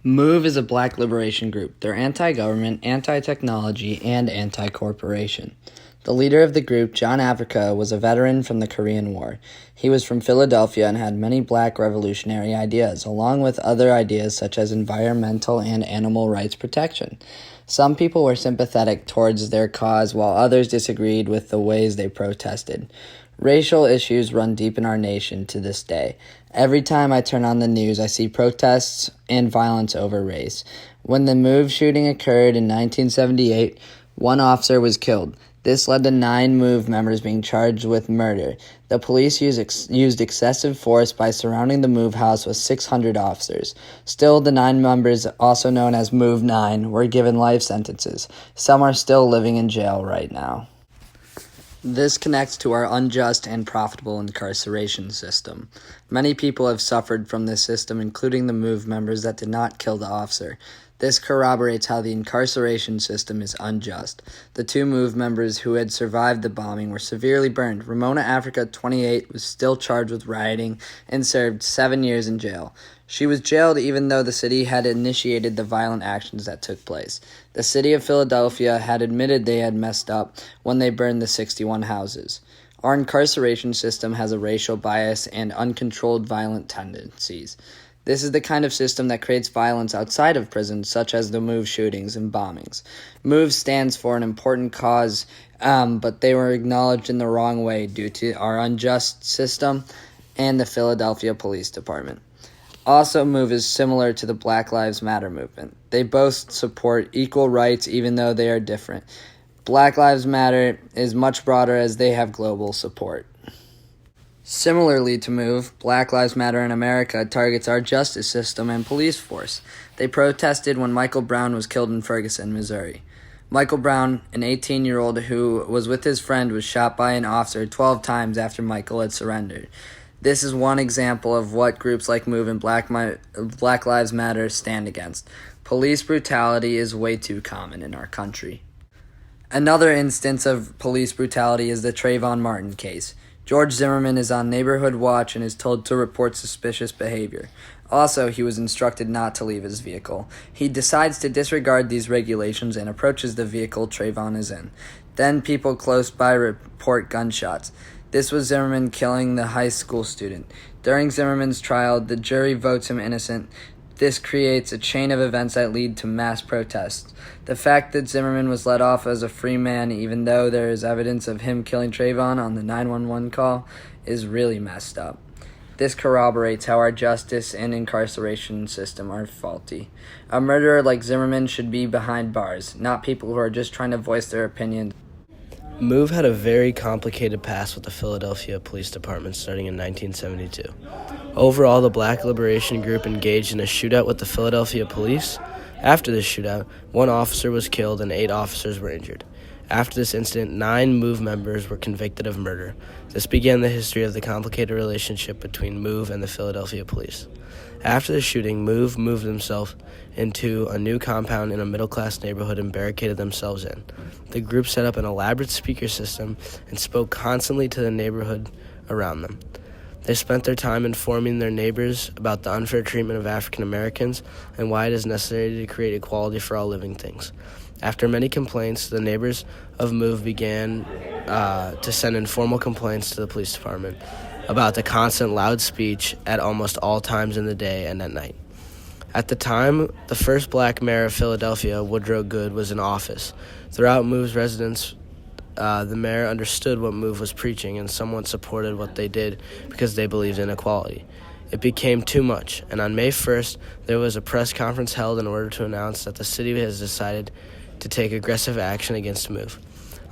MOVE is a black liberation group. They're anti-government, anti-technology, and anti-corporation. The leader of the group, John Africa, was a veteran from the Korean War. He was from Philadelphia and had many black revolutionary ideas, along with other ideas such as environmental and animal rights protection. Some people were sympathetic towards their cause, while others disagreed with the ways they protested. Racial issues run deep in our nation to this day. Every time I turn on the news, I see protests and violence over race. When the MOVE shooting occurred in 1978, one officer was killed. This led to 9 MOVE members being charged with murder. The police used excessive force by surrounding the MOVE house with 600 officers. Still, the 9 members, also known as MOVE 9, were given life sentences. Some are still living in jail right now. This connects to our unjust and profitable incarceration system. Many people have suffered from this system, including the MOVE members that did not kill the officer. This corroborates how the incarceration system is unjust. The 2 MOVE members who had survived the bombing were severely burned. Ramona Africa, 28, was still charged with rioting and served 7 years in jail. She was jailed even though the city had initiated the violent actions that took place. The city of Philadelphia had admitted they had messed up when they burned the 61 houses. Our incarceration system has a racial bias and uncontrolled violent tendencies. This is the kind of system that creates violence outside of prisons, such as the MOVE shootings and bombings. MOVE stands for an important cause, but they were acknowledged in the wrong way due to our unjust system and the Philadelphia Police Department. Also, MOVE is similar to the Black Lives Matter movement. They both support equal rights even though they are different. Black Lives Matter is much broader as they have global support. Similarly to MOVE, Black Lives Matter in America targets our justice system and police force. They protested when Michael Brown was killed in Ferguson, Missouri. Michael Brown, an 18-year-old who was with his friend, was shot by an officer 12 times after Michael had surrendered. This is one example of what groups like MOVE and Black Lives Matter stand against. Police brutality is way too common in our country. Another instance of police brutality is the Trayvon Martin case. George Zimmerman is on neighborhood watch and is told to report suspicious behavior. Also, he was instructed not to leave his vehicle. He decides to disregard these regulations and approaches the vehicle Trayvon is in. Then people close by report gunshots. This was Zimmerman killing the high school student. During Zimmerman's trial, the jury votes him innocent. This creates a chain of events that lead to mass protests. The fact that Zimmerman was let off as a free man, even though there is evidence of him killing Trayvon on the 911 call, is really messed up. This corroborates how our justice and incarceration system are faulty. A murderer like Zimmerman should be behind bars, not people who are just trying to voice their opinions. MOVE had a very complicated past with the Philadelphia Police Department starting in 1972. Overall, the Black Liberation Group engaged in a shootout with the Philadelphia police. After this shootout, 1 officer was killed and 8 officers were injured. After this incident, 9 MOVE members were convicted of murder. This began the history of the complicated relationship between MOVE and the Philadelphia police. After the shooting, MOVE moved themselves into a new compound in a middle-class neighborhood and barricaded themselves in. The group set up an elaborate speaker system and spoke constantly to the neighborhood around them. They spent their time informing their neighbors about the unfair treatment of African Americans and why it is necessary to create equality for all living things. After many complaints, the neighbors of MOVE began to send informal complaints to the police department about the constant loud speech at almost all times in the day and at night. At the time, the first black mayor of Philadelphia, Woodrow Good, was in office. Throughout MOVE's residence, the mayor understood what MOVE was preaching and somewhat supported what they did because they believed in equality. It became too much, and on May 1st, there was a press conference held in order to announce that the city has decided to take aggressive action against MOVE.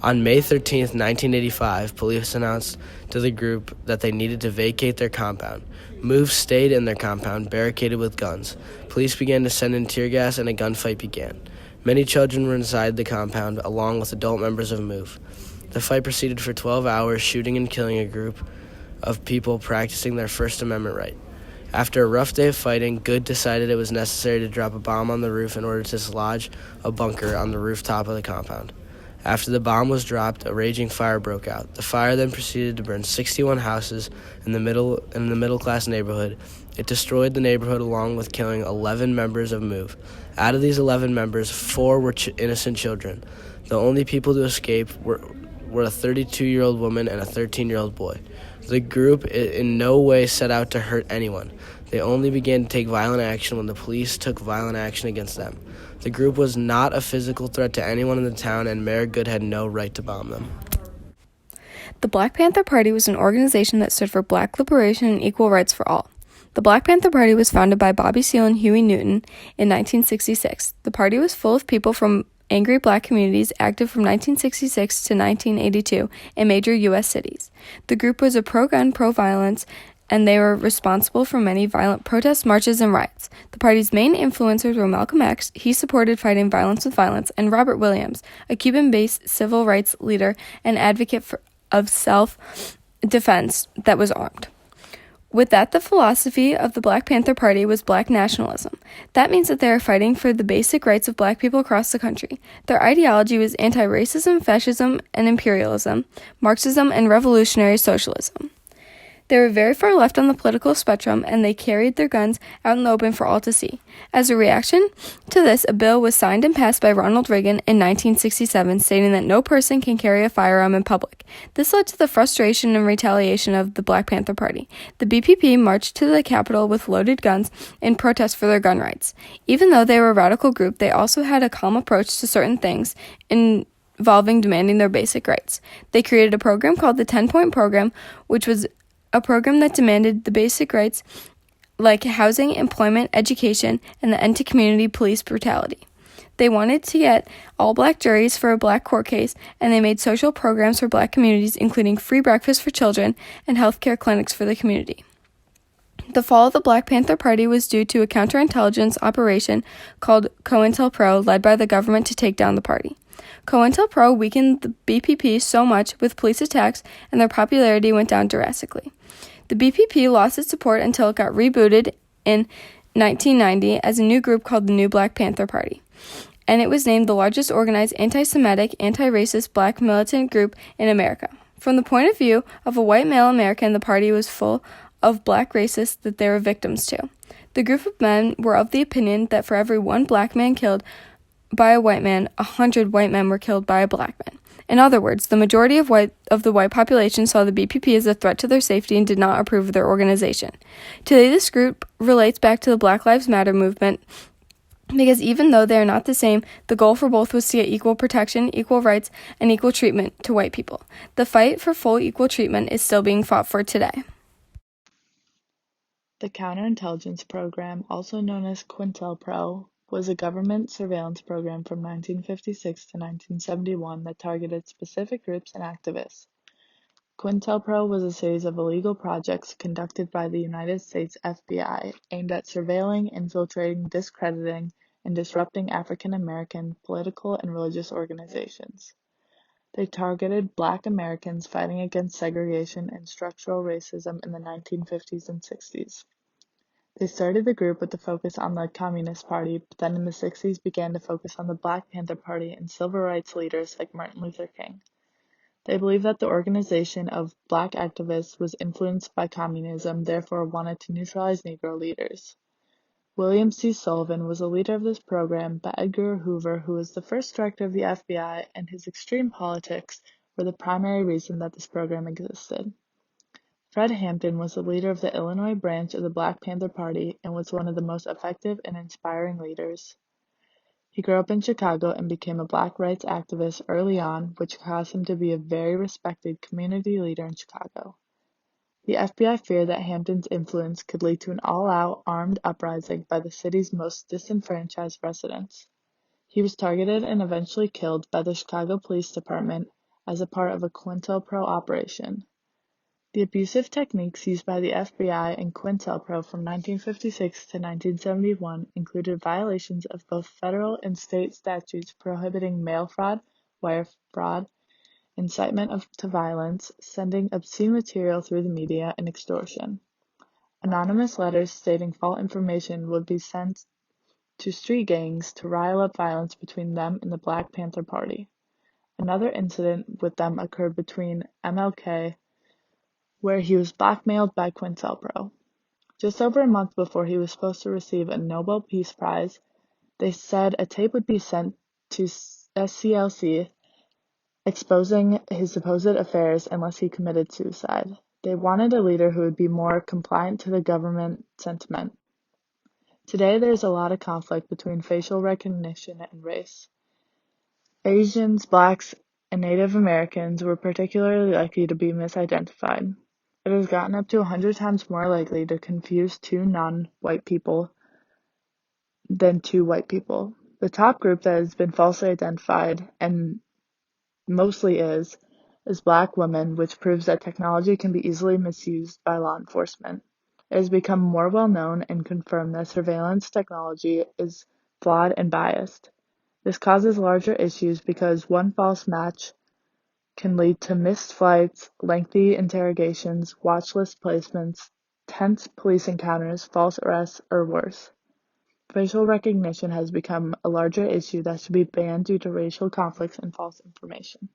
On May 13, 1985, police announced to the group that they needed to vacate their compound. MOVE stayed in their compound, barricaded with guns. Police began to send in tear gas, and a gunfight began. Many children were inside the compound, along with adult members of MOVE. The fight proceeded for 12 hours, shooting and killing a group of people practicing their First Amendment right. After a rough day of fighting, Good decided it was necessary to drop a bomb on the roof in order to dislodge a bunker on the rooftop of the compound. After the bomb was dropped, a raging fire broke out. The fire then proceeded to burn 61 houses in the middle-class neighborhood. It destroyed the neighborhood along with killing 11 members of MOVE. Out of these 11 members, 4 were innocent children. The only people to escape were a 32-year-old woman and a 13-year-old boy. The group in no way set out to hurt anyone. They only began to take violent action when the police took violent action against them. The group was not a physical threat to anyone in the town, and Mayor Good had no right to bomb them. The Black Panther Party was an organization that stood for Black liberation and equal rights for all. The Black Panther Party was founded by Bobby Seale and Huey Newton in 1966. The party was full of people from angry Black communities active from 1966 to 1982 in major U.S. cities. The group was a pro-gun, pro-violence, and they were responsible for many violent protests, marches, and riots. The party's main influencers were Malcolm X, he supported fighting violence with violence, and Robert Williams, a Cuban-based civil rights leader and advocate of self-defense that was armed. With that, the philosophy of the Black Panther Party was Black nationalism. That means that they are fighting for the basic rights of Black people across the country. Their ideology was anti-racism, fascism, and imperialism, Marxism, and revolutionary socialism. They were very far left on the political spectrum, and they carried their guns out in the open for all to see. As a reaction to this, a bill was signed and passed by Ronald Reagan in 1967, stating that no person can carry a firearm in public. This led to the frustration and retaliation of the Black Panther Party. The BPP marched to the Capitol with loaded guns in protest for their gun rights. Even though they were a radical group, they also had a calm approach to certain things involving demanding their basic rights. They created a program called the 10-Point Program, which was a program that demanded the basic rights like housing, employment, education, and the end to community police brutality. They wanted to get all Black juries for a Black court case, and they made social programs for Black communities, including free breakfast for children and health care clinics for the community. The fall of the Black Panther Party was due to a counterintelligence operation called COINTELPRO, led by the government to take down the party. COINTELPRO weakened the BPP so much with police attacks, and their popularity went down drastically. The BPP lost its support until it got rebooted in 1990 as a new group called the New Black Panther Party, and it was named the largest organized anti-Semitic, anti-racist Black militant group in America. From the point of view of a white male American, the party was full of Black racists that they were victims to. The group of men were of the opinion that for every one Black man killed by a white man, 100 white men were killed by a Black man. In other words, the majority of the white population saw the BPP as a threat to their safety and did not approve of their organization. Today, this group relates back to the Black Lives Matter movement because even though they are not the same, the goal for both was to get equal protection, equal rights, and equal treatment to white people. The fight for full equal treatment is still being fought for today. The Counterintelligence Program, also known as COINTELPRO, was a government surveillance program from 1956 to 1971 that targeted specific groups and activists. COINTELPRO was a series of illegal projects conducted by the United States FBI aimed at surveilling, infiltrating, discrediting, and disrupting African American political and religious organizations. They targeted Black Americans fighting against segregation and structural racism in the 1950s and 60s. They started the group with the focus on the Communist Party, but then in the 60s began to focus on the Black Panther Party and civil rights leaders like Martin Luther King. They believed that the organization of Black activists was influenced by communism, therefore wanted to neutralize Negro leaders. William C. Sullivan was a leader of this program, but Edgar Hoover, who was the first director of the FBI, and his extreme politics were the primary reason that this program existed. Fred Hampton was the leader of the Illinois branch of the Black Panther Party and was one of the most effective and inspiring leaders. He grew up in Chicago and became a Black rights activist early on, which caused him to be a very respected community leader in Chicago. The FBI feared that Hampton's influence could lead to an all-out armed uprising by the city's most disenfranchised residents. He was targeted and eventually killed by the Chicago Police Department as a part of a COINTELPRO operation. The abusive techniques used by the FBI and COINTELPRO from 1956 to 1971 included violations of both federal and state statutes prohibiting mail fraud, wire fraud, incitement to violence, sending obscene material through the media, and extortion. Anonymous letters stating false information would be sent to street gangs to rile up violence between them and the Black Panther Party. Another incident with them occurred between MLK, where he was blackmailed by COINTELPRO. Just over a month before he was supposed to receive a Nobel Peace Prize, they said a tape would be sent to SCLC exposing his supposed affairs unless he committed suicide. They wanted a leader who would be more compliant to the government sentiment. Today, there's a lot of conflict between facial recognition and race. Asians, blacks, and Native Americans were particularly likely to be misidentified. It has gotten up to 100 times more likely to confuse two non-white people than two white people. The top group that has been falsely identified, and mostly is black women, which proves that technology can be easily misused by law enforcement. It has become more well known and confirmed that surveillance technology is flawed and biased. This causes larger issues because one false match can lead to missed flights, lengthy interrogations, watch list placements, tense police encounters, false arrests, or worse. Facial recognition has become a larger issue that should be banned due to racial conflicts and false information.